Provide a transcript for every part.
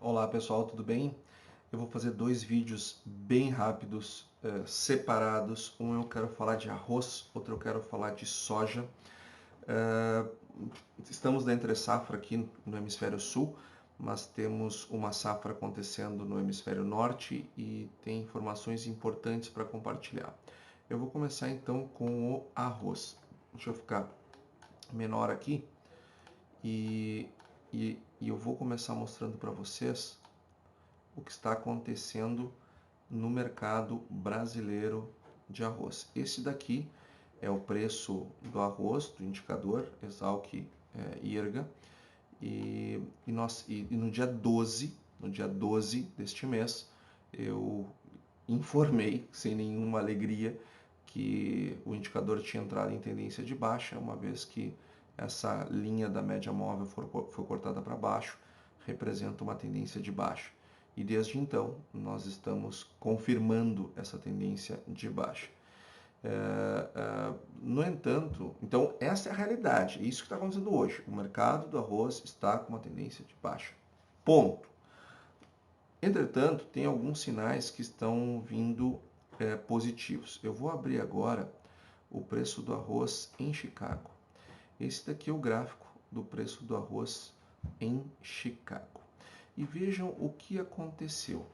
Olá pessoal, tudo bem? Eu vou fazer dois vídeos bem rápidos, separados. Um eu quero falar de arroz, outro eu quero falar de soja. Eh, Estamos na entre safra aqui no hemisfério sul, mas temos uma safra acontecendo no hemisfério norte e tem informações importantes para compartilhar. Eu vou começar então com o arroz. Deixa eu ficar menor aqui e, e eu vou começar mostrando para vocês o que está acontecendo no mercado brasileiro de arroz. Esse daqui é o preço do arroz, do indicador Exalc-IRGA, e no dia 12 deste mês, eu informei, sem nenhuma alegria, que o indicador tinha entrado em tendência de baixa, uma vez que essa linha da média móvel foi cortada para baixo, representa uma tendência de baixa. E desde então, nós estamos confirmando essa tendência de baixa. No entanto, então essa é a realidade, é isso que está acontecendo hoje. O mercado do arroz está com uma tendência de baixa. Ponto. Entretanto, tem alguns sinais que estão vindo positivos. Eu vou abrir agora o preço do arroz em Chicago. Esse daqui é o gráfico do preço do arroz em Chicago. E vejam o que aconteceu.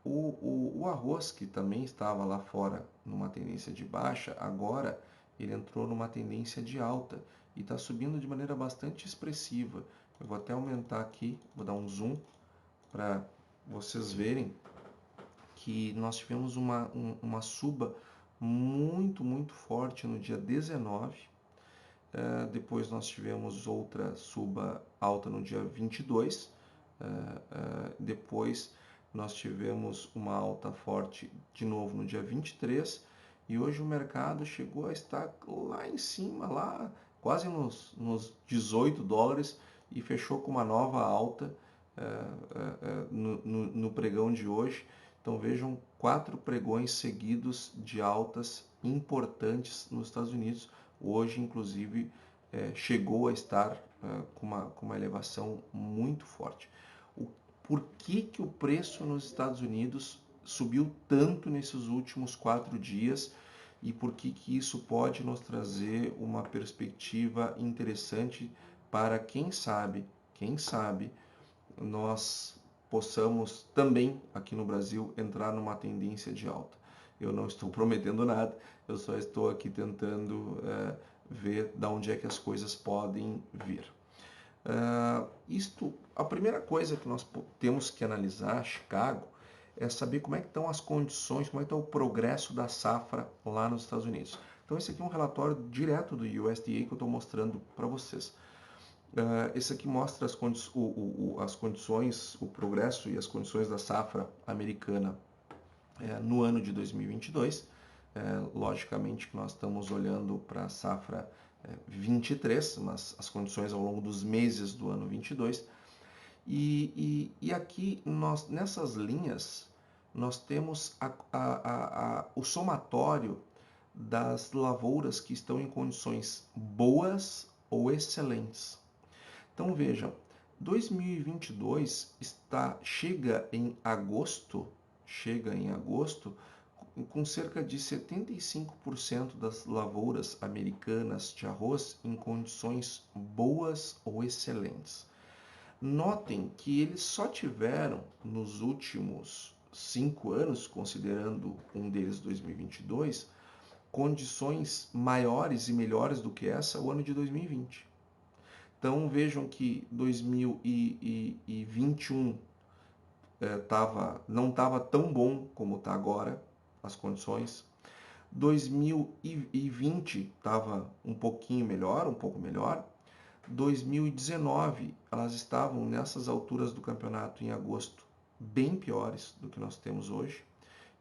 O arroz, que também estava lá fora numa tendência de baixa, agora ele entrou numa tendência de alta e está subindo de maneira bastante expressiva. Eu vou até aumentar aqui, vou dar um zoom para vocês verem que nós tivemos uma suba muito forte no dia 19. Depois nós tivemos outra suba alta no dia 22. Depois nós tivemos uma alta forte de novo no dia 23. E hoje o mercado chegou a estar lá em cima, lá quase nos 18 dólares e fechou com uma nova alta no pregão de hoje. Então vejam 4 pregões seguidos de altas importantes nos Estados Unidos. Hoje, inclusive, chegou a estar com uma elevação muito forte. Por que o preço nos Estados Unidos subiu tanto nesses últimos 4 dias e por que isso pode nos trazer uma perspectiva interessante para quem sabe, nós possamos também aqui no Brasil entrar numa tendência de alta. Eu não estou prometendo nada, eu só estou aqui tentando ver de onde é que as coisas podem vir. A primeira coisa que nós temos que analisar, Chicago, é saber como é que estão as condições, como é que está o progresso da safra lá nos Estados Unidos. Então esse aqui é um relatório direto do USDA que eu estou mostrando para vocês. Esse aqui mostra as condições, o progresso e as condições da safra americana no ano de 2022. Logicamente que nós estamos olhando para a safra 23, mas as condições ao longo dos meses do ano 22. E aqui, nessas linhas, nós temos o somatório das lavouras que estão em condições boas ou excelentes. Então vejam, 2022 chega em agosto com cerca de 75% das lavouras americanas de arroz em condições boas ou excelentes. Notem que eles só tiveram nos últimos 5 anos, considerando um deles 2022, condições maiores e melhores do que essa o ano de 2020. Então vejam que 2021 não estava tão bom como está agora as condições. 2020 estava um pouquinho melhor, um pouco melhor. 2019 elas estavam nessas alturas do campeonato em agosto bem piores do que nós temos hoje.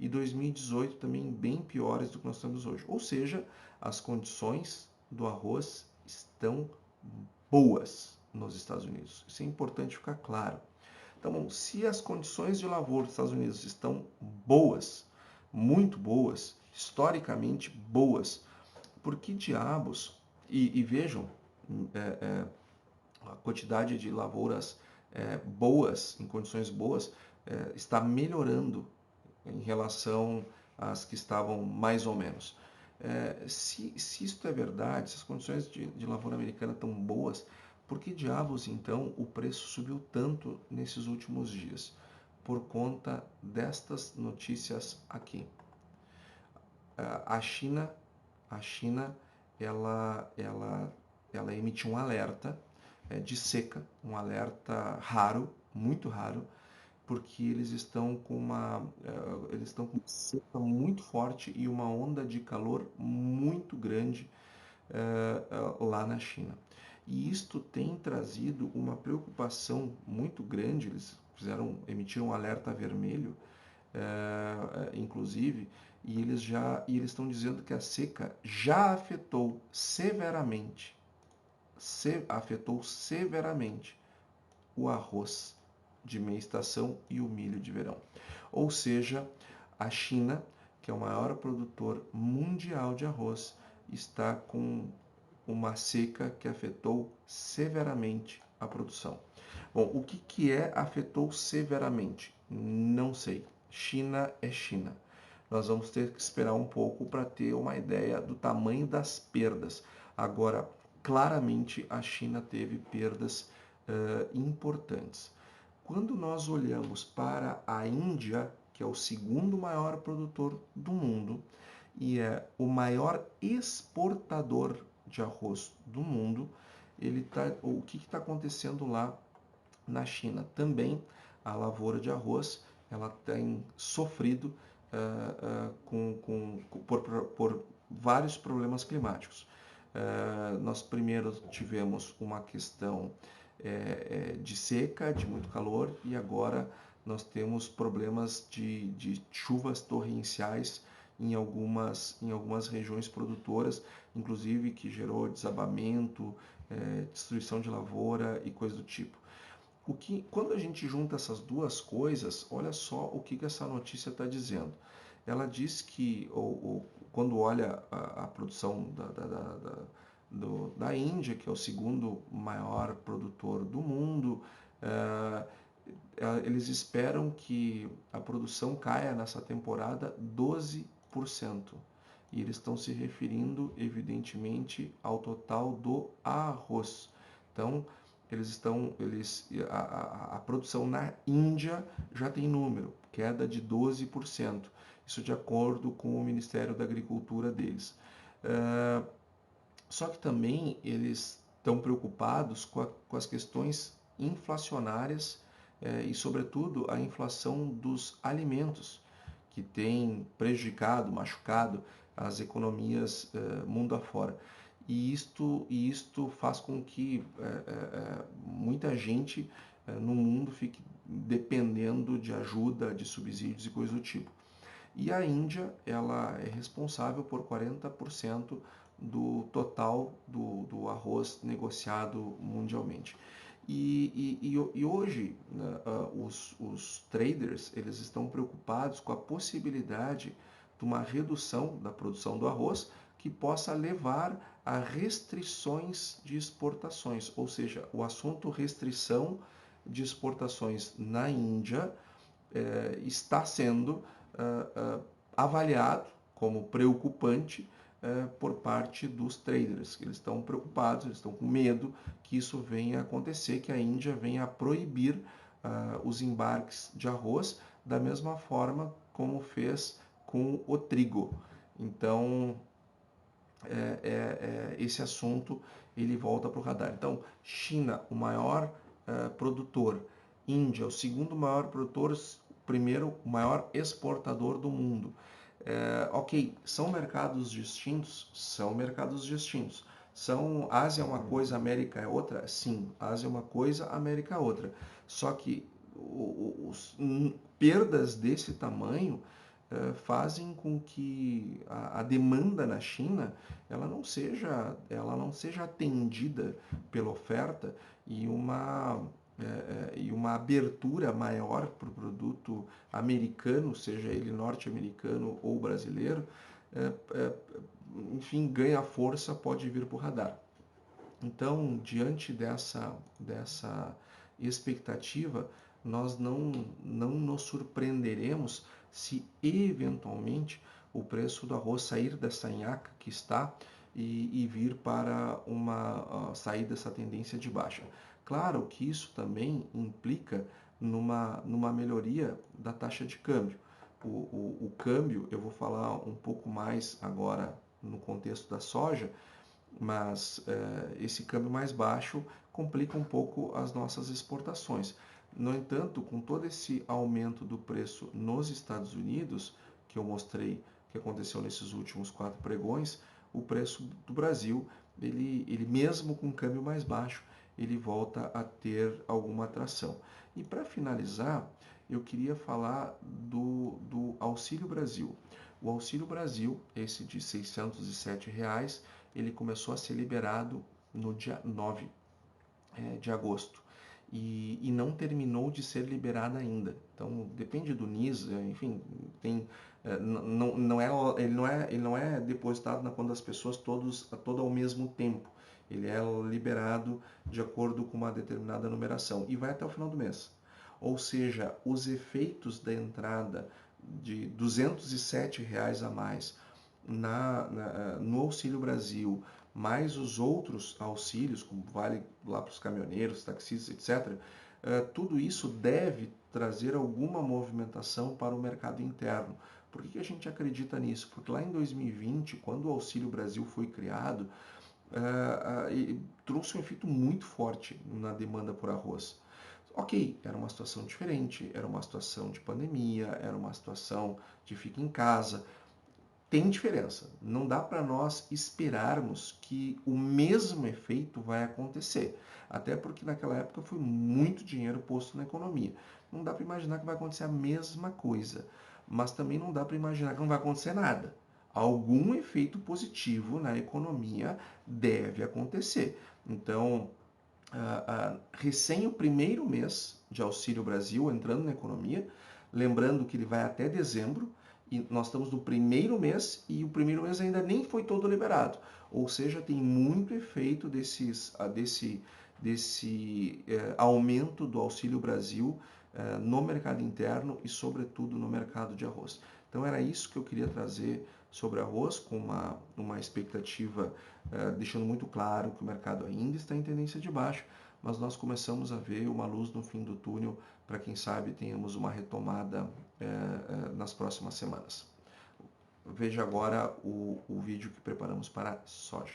E 2018 também bem piores do que nós temos hoje. Ou seja, as condições do arroz estão boas nos Estados Unidos. Isso é importante ficar claro. Então, se as condições de lavoura dos Estados Unidos estão boas, muito boas, historicamente boas, por que diabos? E vejam a quantidade de lavouras boas, em condições boas, está melhorando em relação às que estavam mais ou menos. Se isso é verdade, se as condições de lavoura americana estão boas, por que diabos então o preço subiu tanto nesses últimos dias? Por conta destas notícias aqui. A China, a China ela emitiu um alerta de seca, um alerta raro, muito raro, porque eles estão com uma seca muito forte e uma onda de calor muito grande lá na China. E isto tem trazido uma preocupação muito grande. Eles emitiram um alerta vermelho, inclusive, e eles estão dizendo que a seca já afetou severamente o arroz de meia estação e o milho de verão. Ou seja, a China, que é o maior produtor mundial de arroz, está com uma seca que afetou severamente a produção. Bom, o que afetou severamente? Não sei. China é China. Nós vamos ter que esperar um pouco para ter uma ideia do tamanho das perdas. Agora, claramente a China teve perdas importantes. Quando nós olhamos para a Índia, que é o segundo maior produtor do mundo e é o maior exportador de arroz do mundo, o que está acontecendo lá na China? Também a lavoura de arroz ela tem sofrido por vários problemas climáticos. Nós primeiro tivemos uma questão de seca, de muito calor, e agora nós temos problemas de chuvas torrenciais em algumas regiões produtoras, inclusive que gerou desabamento, destruição de lavoura e coisa do tipo. Quando a gente junta essas duas coisas, olha só o que essa notícia está dizendo. Ela diz que, quando olha a produção da Índia, que é o segundo maior produtor do mundo, eles esperam que a produção caia nessa temporada 12%. E eles estão se referindo, evidentemente, ao total do arroz. Então, a produção na Índia já tem número, queda de 12%. Isso de acordo com o Ministério da Agricultura deles. Só que também eles estão preocupados com as questões inflacionárias e, sobretudo, a inflação dos alimentos, que tem prejudicado, machucado as economias mundo afora. E isto faz com que muita gente no mundo fique dependendo de ajuda, de subsídios e coisas do tipo. E a Índia, ela é responsável por 40% do total do arroz negociado mundialmente. E hoje, né, os traders eles estão preocupados com a possibilidade de uma redução da produção do arroz que possa levar a restrições de exportações, ou seja, o assunto restrição de exportações na Índia está sendo avaliado como preocupante por parte dos traders. Eles estão preocupados, eles estão com medo que isso venha a acontecer, que a Índia venha a proibir os embarques de arroz da mesma forma como fez com o trigo. Então, esse assunto ele volta para o radar. Então, China, o maior produtor, Índia, o segundo maior produtor, primeiro, o maior exportador do mundo. Ok, são mercados distintos? São mercados distintos. Ásia é uma coisa, América é outra? Sim, Ásia é uma coisa, América é outra. Só que perdas desse tamanho fazem com que a demanda na China ela não seja atendida pela oferta e uma abertura maior para o produto americano, seja ele norte-americano ou brasileiro, enfim, ganha força, pode vir para o radar. Então, diante expectativa, nós não nos surpreenderemos se eventualmente o preço do arroz sair dessa nhaca que está e vir para sair dessa tendência de baixa. Claro que isso também implica numa melhoria da taxa de câmbio. O câmbio, eu vou falar um pouco mais agora no contexto da soja, mas esse câmbio mais baixo complica um pouco as nossas exportações. No entanto, com todo esse aumento do preço nos Estados Unidos, que eu mostrei que aconteceu nesses últimos 4 pregões, o preço do Brasil, ele mesmo com câmbio mais baixo, ele volta a ter alguma atração. E para finalizar, eu queria falar do Auxílio Brasil. O Auxílio Brasil, esse de R$ 607, ele começou a ser liberado no dia 9 de agosto e não terminou de ser liberado ainda. Então, depende do NIS, enfim, ele não é depositado na conta das pessoas todo ao mesmo tempo. Ele é liberado de acordo com uma determinada numeração e vai até o final do mês. Ou seja, os efeitos da entrada de R$ 207 a mais no Auxílio Brasil, mais os outros auxílios, como vale lá para os caminhoneiros, taxistas, etc., tudo isso deve trazer alguma movimentação para o mercado interno. Por que a gente acredita nisso? Porque lá em 2020, quando o Auxílio Brasil foi criado, trouxe um efeito muito forte na demanda por arroz. Ok, era uma situação diferente, era uma situação de pandemia, era uma situação de fica em casa. Tem diferença. Não dá para nós esperarmos que o mesmo efeito vai acontecer. Até porque naquela época foi muito dinheiro posto na economia. Não dá para imaginar que vai acontecer a mesma coisa. Mas também não dá para imaginar que não vai acontecer nada. Algum efeito positivo na economia deve acontecer. Então, recém o primeiro mês de Auxílio Brasil entrando na economia, lembrando que ele vai até dezembro, e nós estamos no primeiro mês e o primeiro mês ainda nem foi todo liberado. Ou seja, tem muito efeito desse aumento do Auxílio Brasil no mercado interno e, sobretudo, no mercado de arroz. Então, era isso que eu queria trazer sobre arroz, com uma expectativa, deixando muito claro que o mercado ainda está em tendência de baixa, mas nós começamos a ver uma luz no fim do túnel para, quem sabe, tenhamos uma retomada nas próximas semanas. Veja agora o vídeo que preparamos para soja.